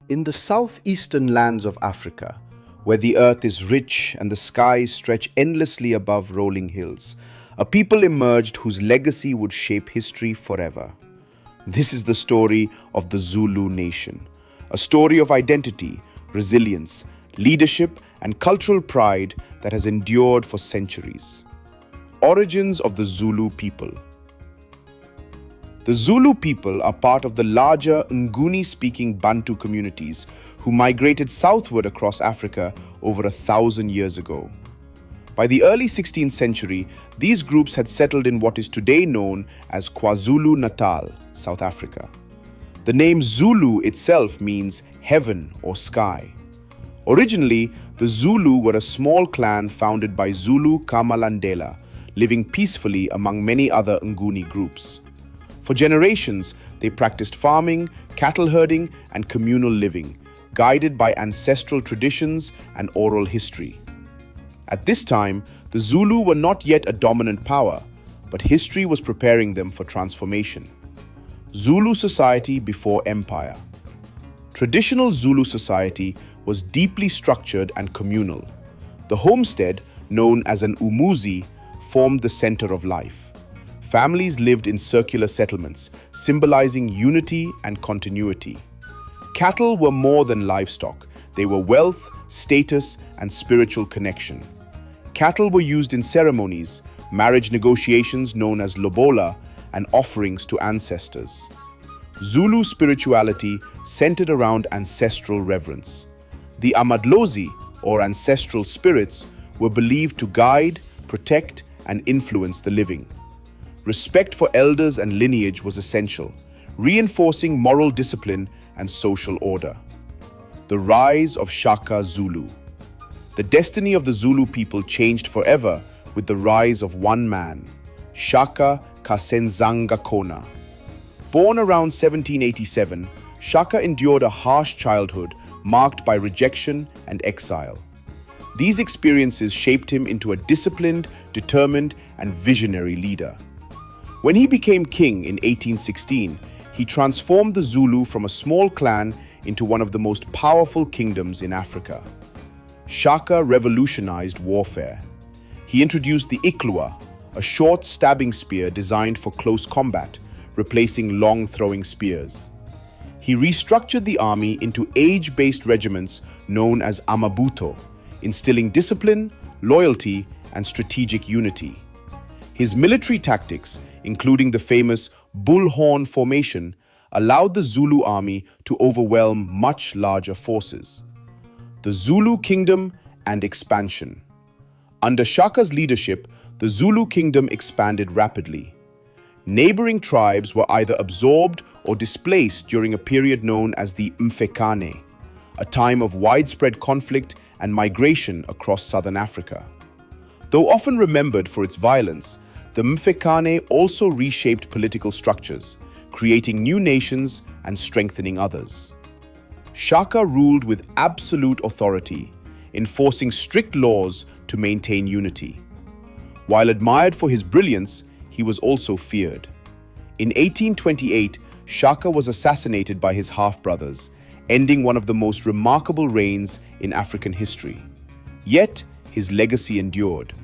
In the southeastern lands of Africa, where the earth is rich and the skies stretch endlessly above rolling hills, a people emerged whose legacy would shape history forever. This is the story of the Zulu Nation, a story of identity, resilience, leadership, and cultural pride that has endured for centuries. Origins of the Zulu people. The Zulu people are part of the larger Nguni-speaking Bantu communities who migrated southward across Africa over 1,000 years ago. By the early 16th century, these groups had settled in what is today known as KwaZulu-Natal, South Africa. The name Zulu itself means heaven or sky. Originally, the Zulu were a small clan founded by Zulu Kamalandela, living peacefully among many other Nguni groups. For generations, they practiced farming, cattle herding, and communal living, guided by ancestral traditions and oral history. At this time, the Zulu were not yet a dominant power, but history was preparing them for transformation. Zulu society before empire. Traditional Zulu society was deeply structured and communal. The homestead, known as an umuzi, formed the center of life. Families lived in circular settlements, symbolizing unity and continuity. Cattle were more than livestock. They were wealth, status, and spiritual connection. Cattle were used in ceremonies, marriage negotiations known as lobola, and offerings to ancestors. Zulu spirituality centered around ancestral reverence. The Amadlozi, or ancestral spirits, were believed to guide, protect, and influence the living. Respect for elders and lineage was essential, reinforcing moral discipline and social order. The rise of Shaka Zulu. The destiny of the Zulu people changed forever with the rise of one man, Shaka Kona. Born around 1787, Shaka endured a harsh childhood marked by rejection and exile. These experiences shaped him into a disciplined, determined, and visionary leader. When he became king in 1816, he transformed the Zulu from a small clan into one of the most powerful kingdoms in Africa. Shaka revolutionized warfare. He introduced the Iklua, a short stabbing spear designed for close combat, replacing long throwing spears. He restructured the army into age-based regiments known as Amabuto, instilling discipline, loyalty, and strategic unity. His military tactics, including the famous bullhorn formation, allowed the Zulu army to overwhelm much larger forces. The Zulu kingdom and expansion. Under Shaka's leadership, the Zulu kingdom expanded rapidly. Neighboring tribes were either absorbed or displaced during a period known as the Mfecane, a time of widespread conflict and migration across southern Africa. Though often remembered for its violence, the Mfecane also reshaped political structures, creating new nations and strengthening others. Shaka ruled with absolute authority, enforcing strict laws to maintain unity. While admired for his brilliance, he was also feared. In 1828, Shaka was assassinated by his half-brothers, ending one of the most remarkable reigns in African history. Yet, his legacy endured.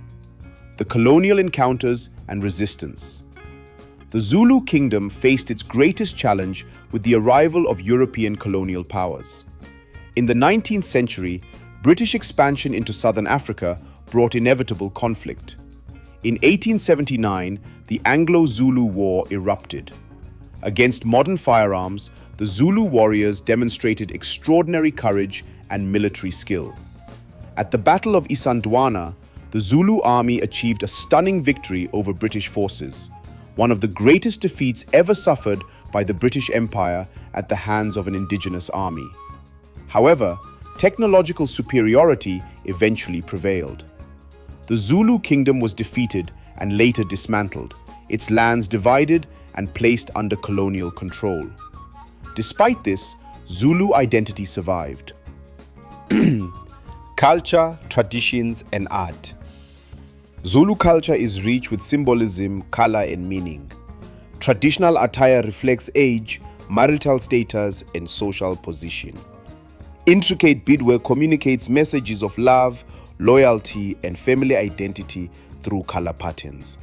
The colonial encounters and resistance. The Zulu kingdom faced its greatest challenge with the arrival of European colonial powers. In the 19th century, British expansion into southern Africa brought inevitable conflict. In 1879, the Anglo-Zulu War erupted. Against modern firearms, the Zulu warriors demonstrated extraordinary courage and military skill. At the Battle of Isandlwana, the Zulu army achieved a stunning victory over British forces, one of the greatest defeats ever suffered by the British Empire at the hands of an indigenous army. However, technological superiority eventually prevailed. The Zulu kingdom was defeated and later dismantled, its lands divided and placed under colonial control. Despite this, Zulu identity survived. Culture, traditions, and art. Zulu culture is rich with symbolism, color, and meaning. Traditional attire reflects age, marital status, and social position. Intricate beadwork communicates messages of love, loyalty, and family identity through color patterns.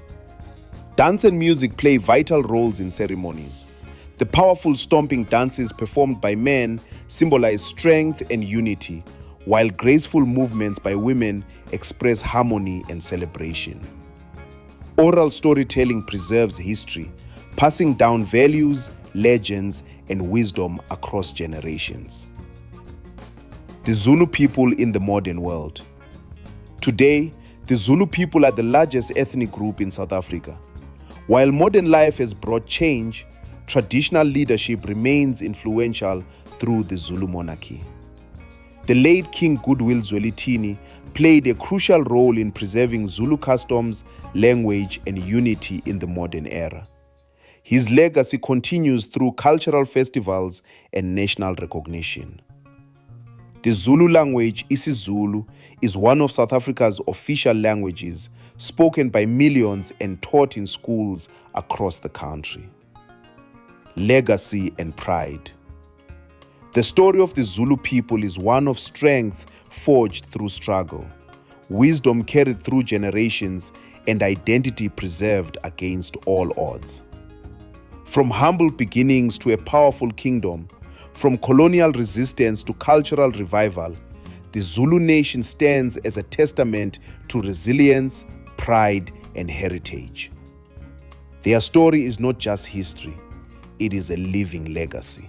Dance and music play vital roles in ceremonies. The powerful stomping dances performed by men symbolize strength and unity, while graceful movements by women express harmony and celebration. Oral storytelling preserves history, passing down values, legends, and wisdom across generations. The Zulu people in the modern world. Today, the Zulu people are the largest ethnic group in South Africa. While modern life has brought change, traditional leadership remains influential through the Zulu monarchy. The late King Goodwill Zwelithini played a crucial role in preserving Zulu customs, language, and unity in the modern era. His legacy continues through cultural festivals and national recognition. The Zulu language, isiZulu, is one of South Africa's official languages, spoken by millions and taught in schools across the country. Legacy and pride. The story of the Zulu people is one of strength forged through struggle, wisdom carried through generations, and identity preserved against all odds. From humble beginnings to a powerful kingdom, from colonial resistance to cultural revival, the Zulu Nation stands as a testament to resilience, pride, and heritage. Their story is not just history, it is a living legacy.